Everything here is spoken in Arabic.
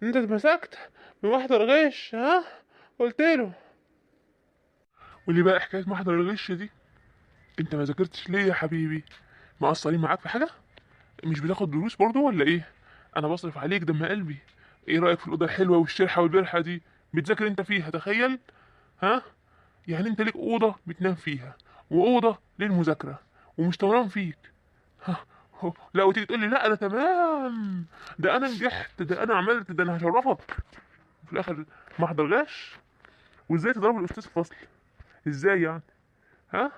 ان انت اتمسكت من محضر غش، ها؟ قلت له. واللي بقى حكايه محضر الغش دي، انت ما ذاكرتش ليه يا حبيبي؟ مقصرين معاك في حاجه؟ مش بتاخد دروس برضو ولا ايه؟ انا بصرف عليك دم قلبي. ايه رايك في الاوضه الحلوه والشرحه والبرحه دي؟ بتذاكر انت فيها؟ تخيل. ها؟ يعني انت ليك اوضه بتنام فيها، واوضه للمذاكره، ومش طمران فيك. ها؟ لا، وتيجي تقول لي لا انا تمام، ده انا نجحت، ده انا عملت، ده انا هشرفك في الاخر. محضر غش؟ وازاي تضرب الاستاذ في الفصل؟ ازاي يعني؟ ها؟